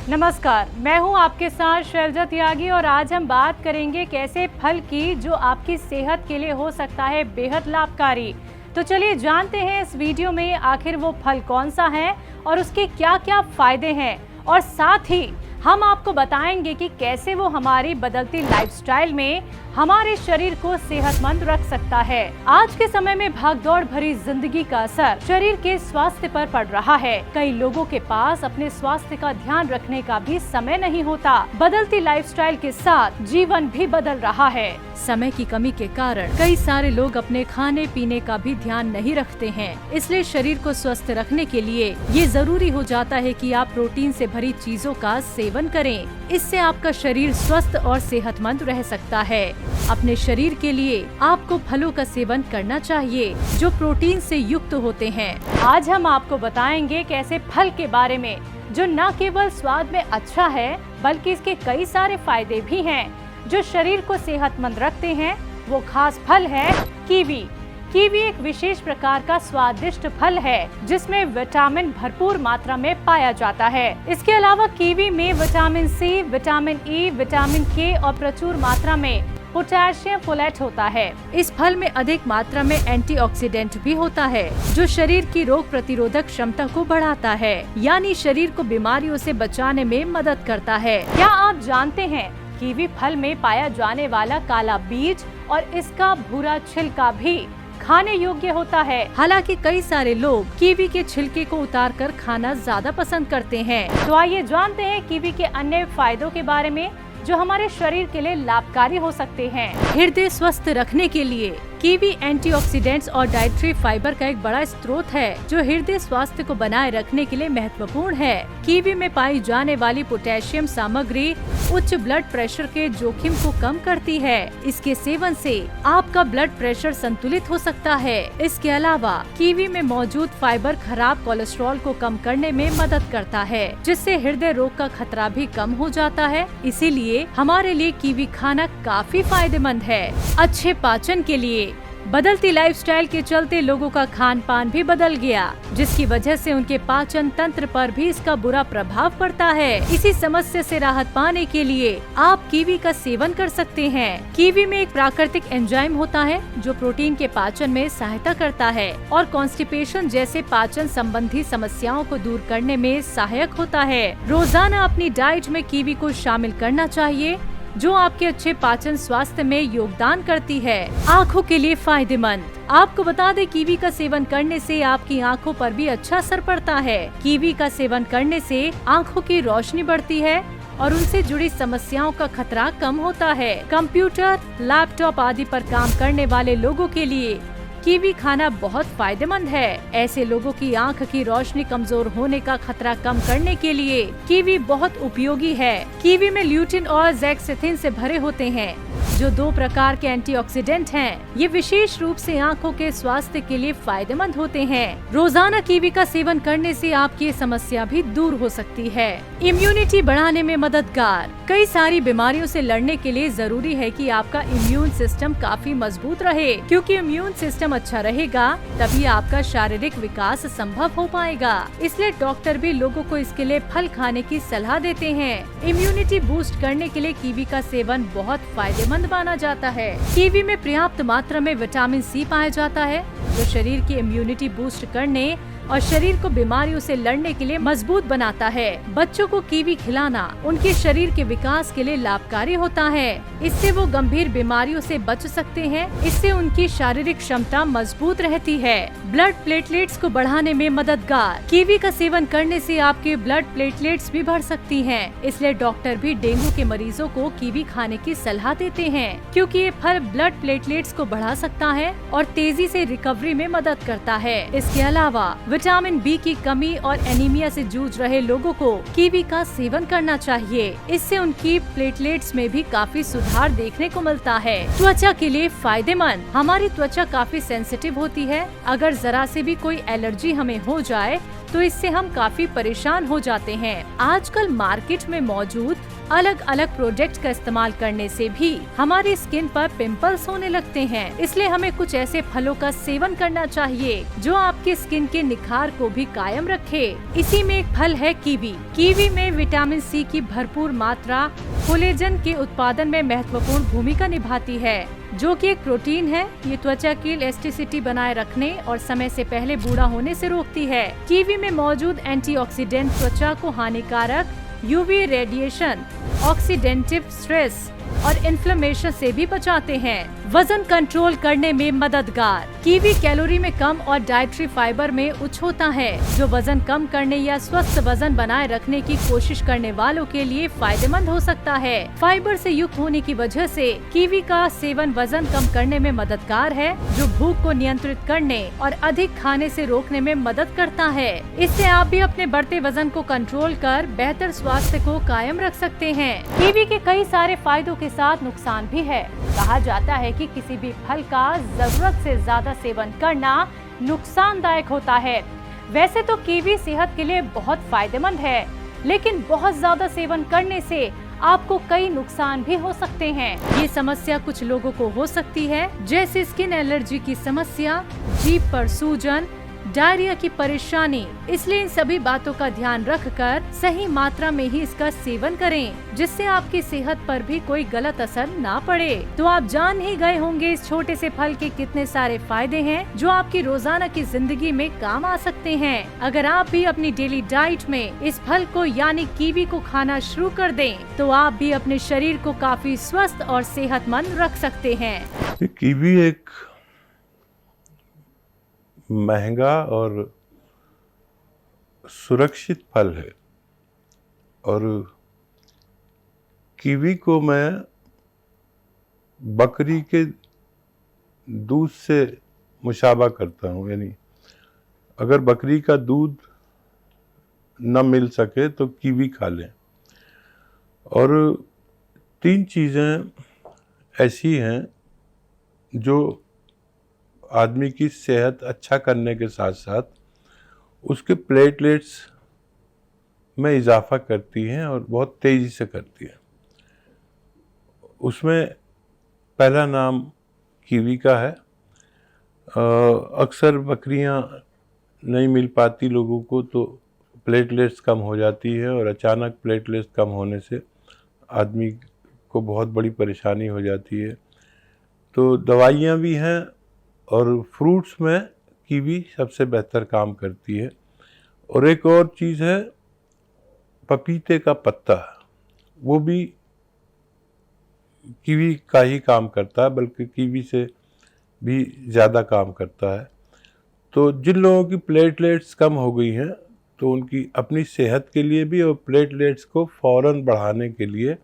नमस्कार, मैं हूं आपके साथ शैलजा त्यागी और आज हम बात करेंगे कैसे फल की जो आपकी सेहत के लिए हो सकता है बेहद लाभकारी। तो चलिए जानते हैं इस वीडियो में आखिर वो फल कौन सा है और उसके क्या क्या फायदे हैं, और साथ ही हम आपको बताएंगे कि कैसे वो हमारी बदलती लाइफस्टाइल में हमारे शरीर को सेहतमंद रख सकता है। आज के समय में भागदौड़ भरी जिंदगी का असर शरीर के स्वास्थ्य पर पड़ रहा है। कई लोगों के पास अपने स्वास्थ्य का ध्यान रखने का भी समय नहीं होता। बदलती लाइफस्टाइल के साथ जीवन भी बदल रहा है। समय की कमी के कारण कई सारे लोग अपने खाने पीने का भी ध्यान नहीं रखते हैं। इसलिए शरीर को स्वस्थ रखने के लिए ये जरूरी हो जाता है कि आप प्रोटीन से भरी चीजों का सेवन करें। इससे आपका शरीर स्वस्थ और सेहतमंद रह सकता है। अपने शरीर के लिए आपको फलों का सेवन करना चाहिए जो प्रोटीन से युक्त होते हैं। आज हम आपको बताएंगे कैसे फल के बारे में जो न केवल स्वाद में अच्छा है बल्कि इसके कई सारे फायदे भी हैं जो शरीर को सेहतमंद रखते हैं। वो खास फल है कीवी। कीवी एक विशेष प्रकार का स्वादिष्ट फल है जिसमें विटामिन भरपूर मात्रा में पाया जाता है। इसके अलावा कीवी में vitamin C, vitamin E, vitamin K और प्रचुर मात्रा में पोटेशियम फोलेट होता है। इस फल में अधिक मात्रा में एंटीऑक्सीडेंट भी होता है जो शरीर की रोग प्रतिरोधक क्षमता को बढ़ाता है, यानी शरीर को बीमारियों से बचाने में मदद करता है। क्या आप जानते हैं कीवी फल में पाया जाने वाला काला बीज और इसका भूरा छिलका भी खाने योग्य होता है। हालांकि कई सारे लोग कीवी के छिलके को उतारकर खाना ज्यादा पसंद करते हैं। तो आइए जानते हैं कीवी के अन्य फायदों के बारे में जो हमारे शरीर के लिए लाभकारी हो सकते हैं। हृदय स्वस्थ रखने के लिए कीवी एंटीऑक्सीडेंट्स और डाइटरी फाइबर का एक बड़ा स्रोत है जो हृदय स्वास्थ्य को बनाए रखने के लिए महत्वपूर्ण है। कीवी में पाई जाने वाली पोटेशियम सामग्री उच्च ब्लड प्रेशर के जोखिम को कम करती है। इसके सेवन से आपका ब्लड प्रेशर संतुलित हो सकता है। इसके अलावा कीवी में मौजूद फाइबर खराब कोलेस्ट्रॉल को कम करने में मदद करता है जिससे हृदय रोग का खतरा भी कम हो जाता है। इसीलिए हमारे लिए कीवी खाना काफी फायदेमंद है। अच्छे पाचन के लिए बदलती लाइफस्टाइल के चलते लोगों का खान पान भी बदल गया जिसकी वजह से उनके पाचन तंत्र पर भी इसका बुरा प्रभाव पड़ता है। इसी समस्या से राहत पाने के लिए आप कीवी का सेवन कर सकते हैं। कीवी में एक प्राकृतिक एंजाइम होता है जो प्रोटीन के पाचन में सहायता करता है और कॉन्स्टिपेशन जैसे पाचन संबंधी समस्याओं को दूर करने में सहायक होता है। रोजाना अपनी डाइट में कीवी को शामिल करना चाहिए जो आपके अच्छे पाचन स्वास्थ्य में योगदान करती है। आँखों के लिए फायदेमंद। आपको बता दें कीवी का सेवन करने से आपकी आँखों पर भी अच्छा असर पड़ता है। कीवी का सेवन करने से आँखों की रोशनी बढ़ती है और उनसे जुड़ी समस्याओं का खतरा कम होता है। कंप्यूटर, लैपटॉप आदि पर काम करने वाले लोगों के लिए कीवी खाना बहुत फायदेमंद है। ऐसे लोगों की आंख की रोशनी कमजोर होने का खतरा कम करने के लिए कीवी बहुत उपयोगी है। कीवी में ल्यूटिन और ज़ैक्सेथिन से भरे होते हैं जो 2 प्रकार के एंटीऑक्सीडेंट हैं। ये विशेष रूप से आंखों के स्वास्थ्य के लिए फायदेमंद होते हैं। रोजाना कीवी का सेवन करने से आपकी ये समस्या भी दूर हो सकती है। इम्यूनिटी बढ़ाने में मददगार। कई सारी बीमारियों से लड़ने के लिए जरूरी है कि आपका इम्यून सिस्टम काफी मजबूत रहे, क्योंकि इम्यून सिस्टम अच्छा रहेगा तभी आपका शारीरिक विकास संभव हो पाएगा। इसलिए डॉक्टर भी लोगों को इसके लिए फल खाने की सलाह देते हैं। इम्यूनिटी बूस्ट करने के लिए कीवी का सेवन बहुत फायदेमंद माना जाता है। कीवी में पर्याप्त मात्रा में विटामिन सी पाया जाता है जो शरीर की इम्यूनिटी बूस्ट करने और शरीर को बीमारियों से लड़ने के लिए मजबूत बनाता है। बच्चों को कीवी खिलाना उनके शरीर के विकास के लिए लाभकारी होता है। इससे वो गंभीर बीमारियों से बच सकते हैं। इससे उनकी शारीरिक क्षमता मजबूत रहती है। ब्लड प्लेटलेट्स को बढ़ाने में मददगार। कीवी का सेवन करने से आपके ब्लड प्लेटलेट्स भी बढ़ सकती हैं। इसलिए डॉक्टर भी डेंगू के मरीजों को कीवी खाने की सलाह देते हैं, क्योंकि ये फल ब्लड प्लेटलेट्स को बढ़ा सकता है और तेजी से रिकवरी में मदद करता है। इसके अलावा विटामिन बी की कमी और एनीमिया से जूझ रहे लोगों को कीवी का सेवन करना चाहिए। इससे उनकी प्लेटलेट्स में भी काफी सुधार देखने को मिलता है। त्वचा के लिए फायदेमंद। हमारी त्वचा काफी सेंसिटिव होती है। अगर जरा से भी कोई एलर्जी हमें हो जाए तो इससे हम काफी परेशान हो जाते हैं। आजकल मार्केट में मौजूद अलग अलग प्रोडक्ट का इस्तेमाल करने से भी हमारी स्किन पर पिंपल्स होने लगते हैं। इसलिए हमें कुछ ऐसे फलों का सेवन करना चाहिए जो आपकी स्किन के निखार को भी कायम रखे। इसी में एक फल है कीवी। कीवी में विटामिन सी की भरपूर मात्रा कोलेजन के उत्पादन में महत्वपूर्ण भूमिका निभाती है, जो कि एक प्रोटीन है। ये त्वचा की इलास्टिसिटी बनाए रखने और समय से पहले बूढ़ा होने से रोकती है। कीवी में मौजूद एंटीऑक्सीडेंट त्वचा को हानिकारक यूवी रेडिएशन, ऑक्सीडेंटिव स्ट्रेस और इन्फ्लेमेशन से भी बचाते हैं। वजन कंट्रोल करने में मददगार। कीवी कैलोरी में कम और डाइटरी फाइबर में उच्च होता है, जो वजन कम करने या स्वस्थ वजन बनाए रखने की कोशिश करने वालों के लिए फायदेमंद हो सकता है। फाइबर से युक्त होने की वजह से कीवी का सेवन वजन कम करने में मददगार है, जो भूख को नियंत्रित करने और अधिक खाने से रोकने में मदद करता है। इससे आप भी अपने बढ़ते वजन को कंट्रोल कर बेहतर स्वास्थ्य को कायम रख सकते हैं। कीवी के कई सारे फायदों के साथ नुकसान भी है। कहा जाता है कि किसी भी फल का जरूरत से ज्यादा सेवन करना नुकसानदायक होता है। वैसे तो कीवी सेहत के लिए बहुत फायदेमंद है, लेकिन बहुत ज्यादा सेवन करने से आपको कई नुकसान भी हो सकते हैं। ये समस्या कुछ लोगों को हो सकती है, जैसे स्किन एलर्जी की समस्या, जीभ पर सूजन, डायरिया की परेशानी। इसलिए इन सभी बातों का ध्यान रखकर सही मात्रा में ही इसका सेवन करें, जिससे आपकी सेहत पर भी कोई गलत असर ना पड़े। तो आप जान ही गए होंगे इस छोटे से फल के कितने सारे फायदे हैं, जो आपकी रोजाना की जिंदगी में काम आ सकते हैं। अगर आप भी अपनी डेली डाइट में इस फल को यानी कीवी को खाना शुरू कर दें, तो आप भी अपने शरीर को काफी स्वस्थ और सेहतमंद रख सकते हैं। कीवी एक महंगा और सुरक्षित फल है, और कीवी को मैं बकरी के दूध से मुशाबा करता हूँ। यानी अगर बकरी का दूध न मिल सके तो कीवी खा लें। और 3 चीज़ें ऐसी हैं जो आदमी की सेहत अच्छा करने के साथ साथ उसके प्लेटलेट्स में इजाफा करती हैं, और बहुत तेज़ी से करती हैं। उसमें पहला नाम कीवी का है। अक्सर बकरियां नहीं मिल पाती लोगों को, तो प्लेटलेट्स कम हो जाती है, और अचानक प्लेटलेट्स कम होने से आदमी को बहुत बड़ी परेशानी हो जाती है। तो दवाइयाँ भी हैं, और फ्रूट्स में कीवी सबसे बेहतर काम करती है। और एक और चीज़ है पपीते का पत्ता, वो भी कीवी का ही काम करता है, बल्कि कीवी से भी ज़्यादा काम करता है। तो जिन लोगों की प्लेटलेट्स कम हो गई हैं, तो उनकी अपनी सेहत के लिए भी और प्लेटलेट्स को फ़ौरन बढ़ाने के लिए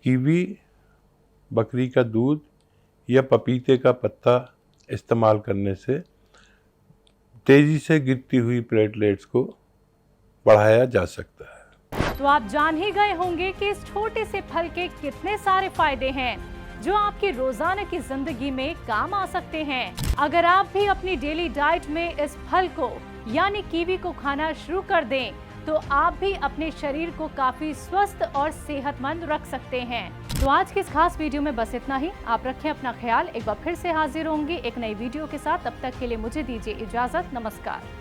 कीवी, बकरी का दूध या पपीते का पत्ता इस्तेमाल करने से तेज़ी से गिरती हुई प्लेटलेट्स को बढ़ाया जा सकता है। तो आप जान ही गए होंगे कि इस छोटे से फल के कितने सारे फायदे हैं, जो आपकी रोजाना की जिंदगी में काम आ सकते हैं। अगर आप भी अपनी डेली डाइट में इस फल को यानी कीवी को खाना शुरू कर दें, तो आप भी अपने शरीर को काफी स्वस्थ और सेहतमंद रख सकते हैं। तो आज की इस खास वीडियो में बस इतना ही। आप रखें अपना ख्याल। एक बार फिर से हाजिर होंगे एक नई वीडियो के साथ। तब तक के लिए मुझे दीजिए इजाजत। नमस्कार।